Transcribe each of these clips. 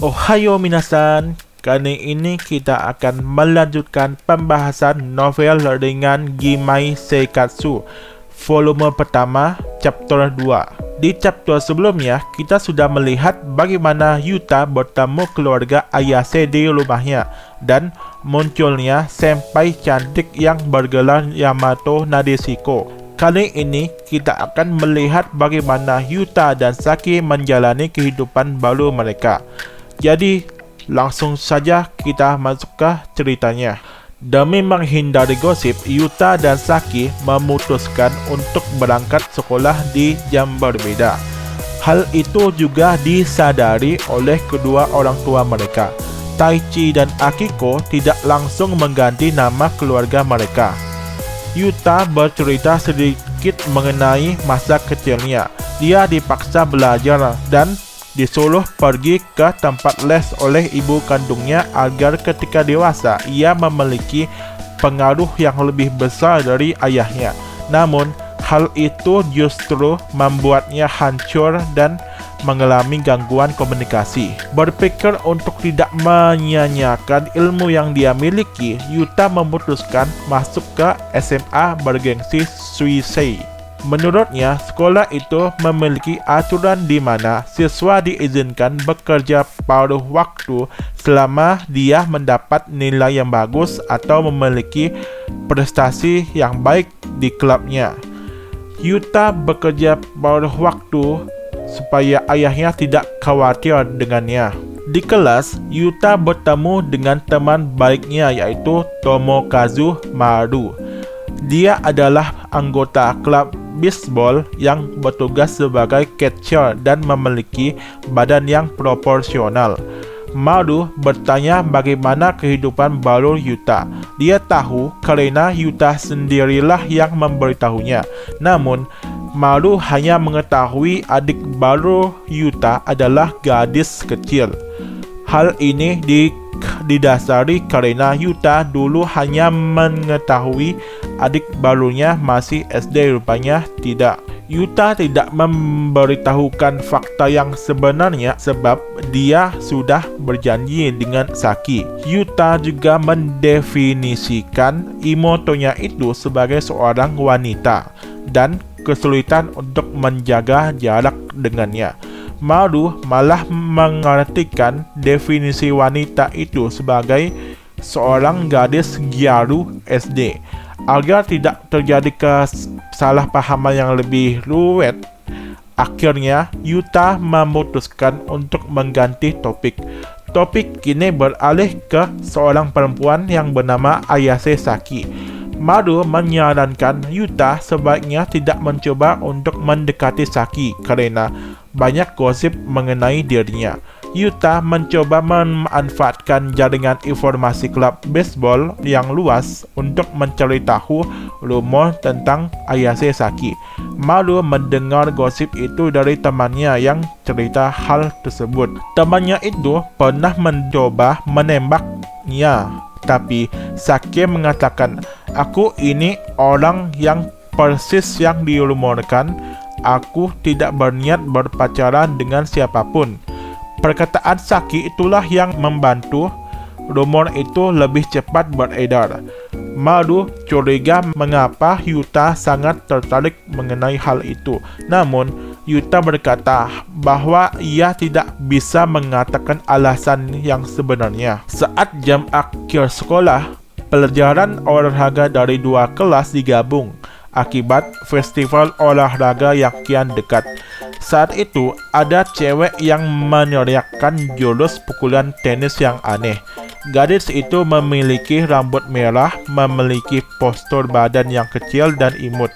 Ohayo minasan, kali ini kita akan melanjutkan pembahasan novel ringan Gimai Seikatsu, volume pertama, chapter 2. Di chapter sebelumnya, kita sudah melihat bagaimana Yuta bertemu keluarga Ayase di rumahnya, dan munculnya senpai cantik yang bergelar Yamato Nadeshiko. Kali ini, kita akan melihat bagaimana Yuta dan Saki menjalani kehidupan baru mereka. Jadi, langsung saja kita masuk ke ceritanya. Demi menghindari gosip, Yuta dan Saki memutuskan untuk berangkat sekolah di jam berbeda. Hal itu juga disadari oleh kedua orang tua mereka. Taichi dan Akiko tidak langsung mengganti nama keluarga mereka. Yuta bercerita sedikit mengenai masa kecilnya. Dia dipaksa belajar dan disuruh pergi ke tempat les oleh ibu kandungnya agar ketika dewasa ia memiliki pengaruh yang lebih besar dari ayahnya. Namun, hal itu justru membuatnya hancur dan mengalami gangguan komunikasi. Berpikir untuk tidak menyia-nyiakan ilmu yang dia miliki, Yuta memutuskan masuk ke SMA bergengsi Suisei. Menurutnya, sekolah itu memiliki aturan di mana siswa diizinkan bekerja paruh waktu selama dia mendapat nilai yang bagus atau memiliki prestasi yang baik di klubnya. Yuta bekerja paruh waktu supaya ayahnya tidak khawatir dengannya. Di kelas, Yuta bertemu dengan teman baiknya yaitu Tomokazu Maru. Dia adalah anggota klub bisbol yang bertugas sebagai catcher dan memiliki badan yang proporsional. Maru bertanya bagaimana kehidupan baru Yuta. Dia tahu karena Yuta sendirilah yang memberitahunya. Namun, Maru hanya mengetahui adik baru Yuta adalah gadis kecil. Hal ini didasari karena Yuta dulu hanya mengetahui adik barunya masih SD, rupanya tidak. Yuta tidak memberitahukan fakta yang sebenarnya sebab dia sudah berjanji dengan Saki. Yuta juga mendefinisikan imotonya itu sebagai seorang wanita dan kesulitan untuk menjaga jarak dengannya. Maru malah mengartikan definisi wanita itu sebagai seorang gadis gyaru SD. Agar tidak terjadi kesalahpahaman yang lebih rumit, akhirnya Yuta memutuskan untuk mengganti topik. Topik kini beralih ke seorang perempuan yang bernama Ayase Saki. Maru menyarankan Yuta sebaiknya tidak mencoba untuk mendekati Saki karena banyak gosip mengenai dirinya. Yuta mencoba memanfaatkan jaringan informasi klub baseball yang luas untuk mencari tahu rumor tentang Ayase Saki. Maru mendengar gosip itu dari temannya yang cerita hal tersebut. Temannya itu pernah mencoba menembaknya, tapi Saki mengatakan, "Aku ini orang yang persis yang dirumorkan. Aku tidak berniat berpacaran dengan siapapun." Perkataan Saki itulah yang membantu rumor itu lebih cepat beredar. Maru curiga mengapa Yuta sangat tertarik mengenai hal itu. Namun, Yuta berkata bahwa ia tidak bisa mengatakan alasan yang sebenarnya. Saat jam akhir sekolah, pelajaran olahraga dari dua kelas digabung akibat festival olahraga yang kian dekat. Saat itu, ada cewek yang meneriakkan jurus pukulan tenis yang aneh. Gadis itu memiliki rambut merah, memiliki postur badan yang kecil dan imut.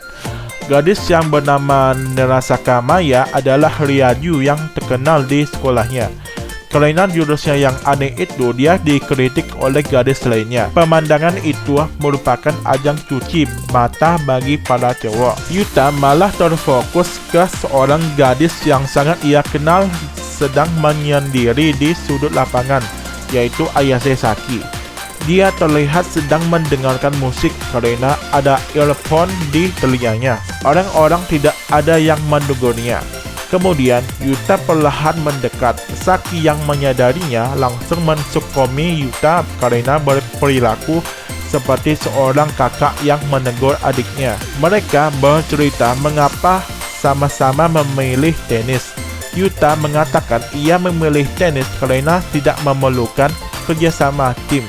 Gadis yang bernama Narasaka Maya adalah Ryaju yang terkenal di sekolahnya. Karena jurusnya yang aneh itu, dia dikritik oleh gadis lainnya. Pemandangan itu merupakan ajang cuci mata bagi para cowok. Yuta malah terfokus ke seorang gadis yang sangat ia kenal sedang menyendiri di sudut lapangan, yaitu Ayase Saki. Dia terlihat sedang mendengarkan musik karena ada earphone di telinganya. Orang-orang tidak ada yang mendugurnya. Kemudian, Yuta perlahan mendekat. Saki yang menyadarinya langsung mensukomi Yuta karena berperilaku seperti seorang kakak yang menegur adiknya. Mereka bercerita mengapa sama-sama memilih tenis. Yuta mengatakan ia memilih tenis karena tidak memerlukan kerjasama tim,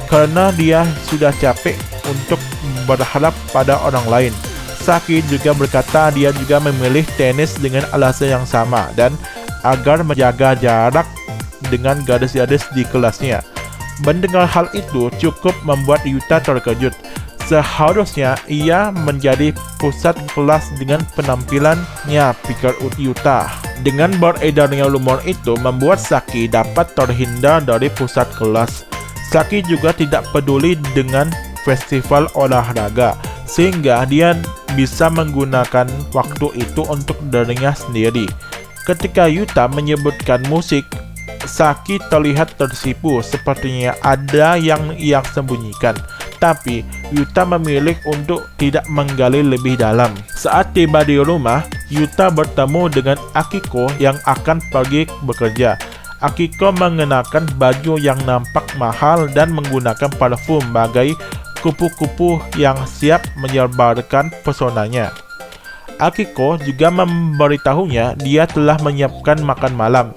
karena dia sudah capek untuk berharap pada orang lain. Saki juga berkata dia juga memilih tenis dengan alasan yang sama dan agar menjaga jarak dengan gadis-gadis di kelasnya. Mendengar hal itu cukup membuat Yuta terkejut. Seharusnya ia menjadi pusat kelas dengan penampilannya, pikir Yuta. Dengan beredarnya rumor itu membuat Saki dapat terhindar dari pusat kelas. Saki juga tidak peduli dengan festival olahraga, sehingga dia bisa menggunakan waktu itu untuk dirinya sendiri. Ketika Yuta menyebutkan musik, Saki terlihat tersipu, sepertinya ada yang ia sembunyikan. Tapi Yuta memilih untuk tidak menggali lebih dalam. Saat tiba di rumah, Yuta bertemu dengan Akiko yang akan pergi bekerja. Akiko mengenakan baju yang nampak mahal dan menggunakan parfum bagai kupu-kupu yang siap menyebarkan pesonanya. Akiko juga memberitahunya dia telah menyiapkan makan malam.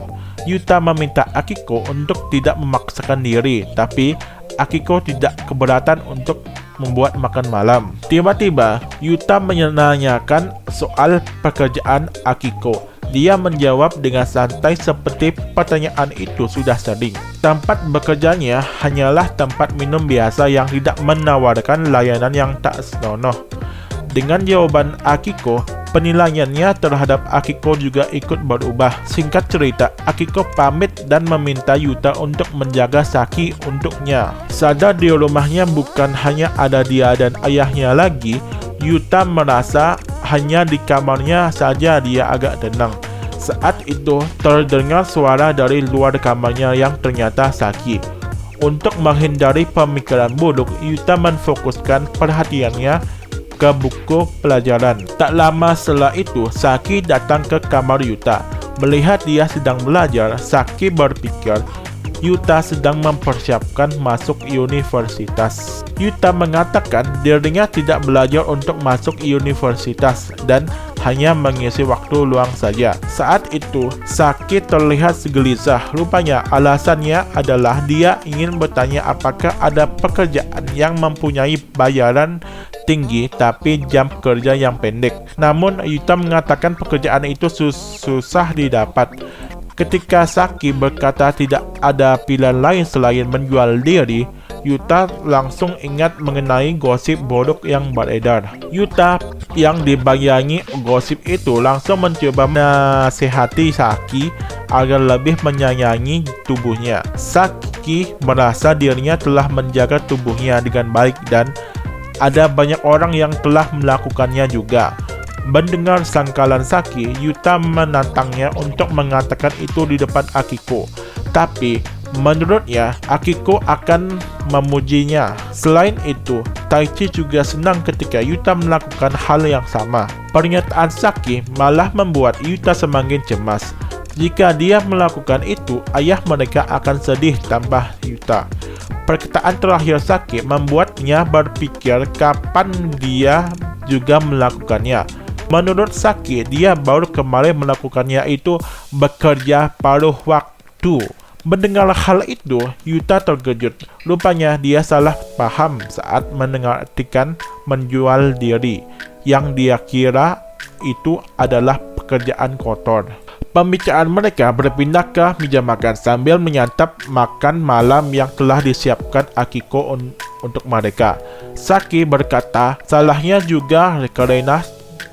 Yuta meminta Akiko untuk tidak memaksakan diri, tapi Akiko tidak keberatan untuk membuat makan malam. Tiba-tiba, Yuta menanyakan soal pekerjaan Akiko. Dia menjawab dengan santai seperti pertanyaan itu sudah sering. Tempat bekerjanya hanyalah tempat minum biasa yang tidak menawarkan layanan yang tak senonoh. Dengan jawaban Akiko, penilaiannya terhadap Akiko juga ikut berubah. Singkat cerita, Akiko pamit dan meminta Yuta untuk menjaga Saki untuknya. Sadar di rumahnya bukan hanya ada dia dan ayahnya lagi, Yuta merasa hanya di kamarnya saja dia agak tenang. Saat itu, terdengar suara dari luar kamarnya yang ternyata Saki. Untuk menghindari pemikiran buruk, Yuta menfokuskan perhatiannya ke buku pelajaran. Tak lama setelah itu, Saki datang ke kamar Yuta. Melihat dia sedang belajar, Saki berpikir Yuta sedang mempersiapkan masuk universitas. Yuta mengatakan dirinya tidak belajar untuk masuk universitas dan hanya mengisi waktu luang saja. Saat itu, Saki terlihat gelisah. Rupanya alasannya adalah dia ingin bertanya apakah ada pekerjaan yang mempunyai bayaran tinggi tapi jam kerja yang pendek. Namun Yuta mengatakan pekerjaan itu susah didapat. Ketika Saki berkata tidak ada pilihan lain selain menjual diri, Yuta langsung ingat mengenai gosip buruk yang beredar. Yuta yang dibayangi gosip itu langsung mencoba menasihati Saki agar lebih menyayangi tubuhnya. Saki merasa dirinya telah menjaga tubuhnya dengan baik dan ada banyak orang yang telah melakukannya juga. Mendengar sangkalan Saki, Yuta menantangnya untuk mengatakan itu di depan Akiko. Tapi menurutnya, Akiko akan memujinya. Selain itu, Taichi juga senang ketika Yuta melakukan hal yang sama. Pernyataan Saki malah membuat Yuta semakin cemas. Jika dia melakukan itu, ayah mereka akan sedih, tambah Yuta. Perkataan terakhir Saki membuatnya berpikir kapan dia juga melakukannya. Menurut Saki, dia baru kemarin melakukannya itu bekerja paruh waktu. Mendengar hal itu, Yuta terkejut. Rupanya dia salah paham saat mendengarkan menjual diri. Yang dia kira itu adalah pekerjaan kotor. Pembicaraan mereka berpindah ke meja makan sambil menyantap makan malam yang telah disiapkan Akiko untuk mereka. Saki berkata, salahnya juga karena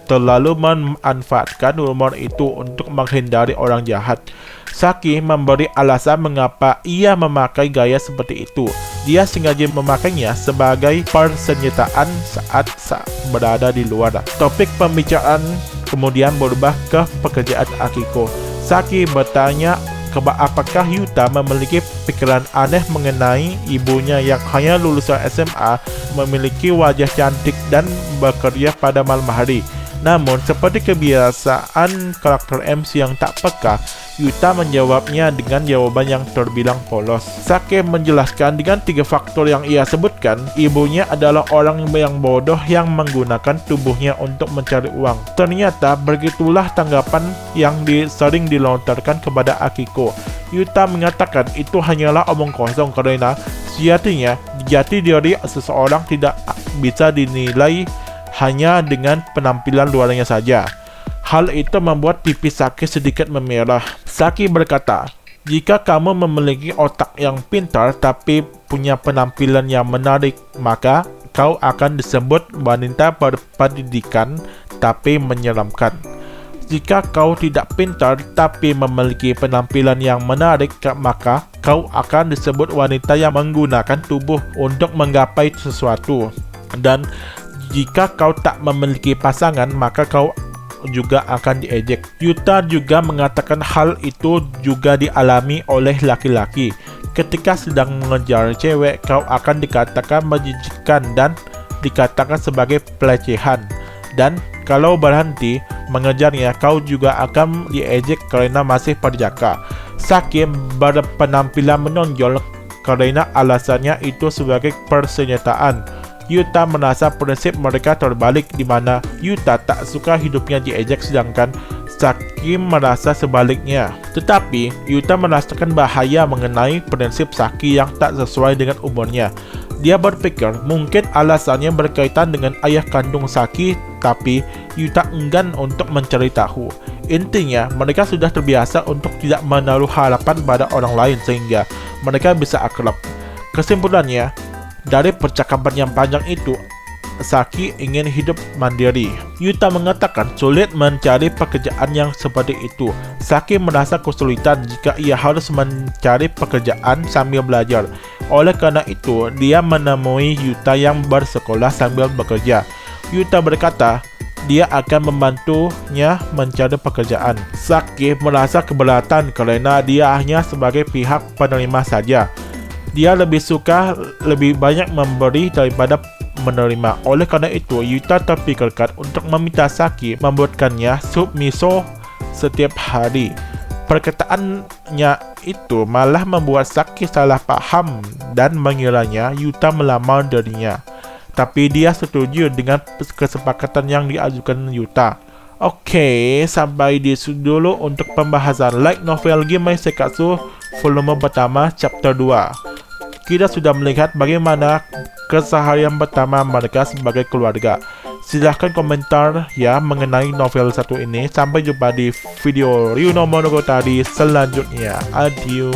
terlalu memanfaatkan rumor itu untuk menghindari orang jahat. Saki memberi alasan mengapa ia memakai gaya seperti itu. Dia sengaja memakainya sebagai persenjataan saat berada di luar. Topik pembicaraan kemudian berubah ke pekerjaan Akiko. Saki bertanya apakah Yuta memiliki pikiran aneh mengenai ibunya yang hanya lulusan SMA, memiliki wajah cantik dan bekerja pada malam hari. Namun, seperti kebiasaan karakter MC yang tak peka, Yuta menjawabnya dengan jawaban yang terbilang polos. Saki menjelaskan dengan 3 faktor yang ia sebutkan, ibunya adalah orang yang bodoh yang menggunakan tubuhnya untuk mencari uang. Ternyata begitulah tanggapan yang sering dilontarkan kepada Akiko. Yuta mengatakan itu hanyalah omong kosong karena sejatinya jati diri seseorang tidak bisa dinilai hanya dengan penampilan luarnya saja. Hal itu membuat pipi Saki sedikit memerah. Saki berkata, jika kamu memiliki otak yang pintar tapi punya penampilan yang menarik, maka kau akan disebut wanita berpendidikan tapi menyeramkan. Jika kau tidak pintar tapi memiliki penampilan yang menarik, maka kau akan disebut wanita yang menggunakan tubuh untuk menggapai sesuatu. Dan jika kau tak memiliki pasangan, maka kau juga akan diejek. Yuta juga mengatakan hal itu juga dialami oleh laki-laki. Ketika sedang mengejar cewek, kau akan dikatakan menjijikkan dan dikatakan sebagai pelecehan. Dan kalau berhenti mengejarnya, kau juga akan diejek karena masih perjaka. Saki berpenampilan menonjol karena alasannya itu sebagai persenjataan. Yuta merasa prinsip mereka terbalik, di mana Yuta tak suka hidupnya diejek sedangkan Saki merasa sebaliknya. Tetapi Yuta merasakan bahaya mengenai prinsip Saki yang tak sesuai dengan umurnya. Dia berpikir mungkin alasannya berkaitan dengan ayah kandung Saki, tapi Yuta enggan untuk mencari tahu. Intinya, mereka sudah terbiasa untuk tidak menaruh harapan pada orang lain sehingga mereka bisa akrab. Kesimpulannya, dari percakapan yang panjang itu, Saki ingin hidup mandiri. Yuta mengatakan sulit mencari pekerjaan yang seperti itu. Saki merasa kesulitan jika ia harus mencari pekerjaan sambil belajar. Oleh karena itu, dia menemui Yuta yang bersekolah sambil bekerja. Yuta berkata dia akan membantunya mencari pekerjaan. Saki merasa keberatan karena dia hanya sebagai pihak penerima saja. Dia lebih suka lebih banyak memberi daripada menerima. Oleh karena itu, Yuta terpikirkan untuk meminta Saki membuatkannya sup miso setiap hari. Perkataannya itu malah membuat Saki salah paham dan mengiranya Yuta melamar dirinya. Tapi dia setuju dengan kesepakatan yang diajukan Yuta. Oke, sampai di sini dulu untuk pembahasan light novel Gimme Seikatsu volume pertama chapter 2. Kita sudah melihat bagaimana keseharian pertama mereka sebagai keluarga. Silahkan komentar ya mengenai novel satu ini. Sampai jumpa di video Ryuno Monogatari selanjutnya. Adieu.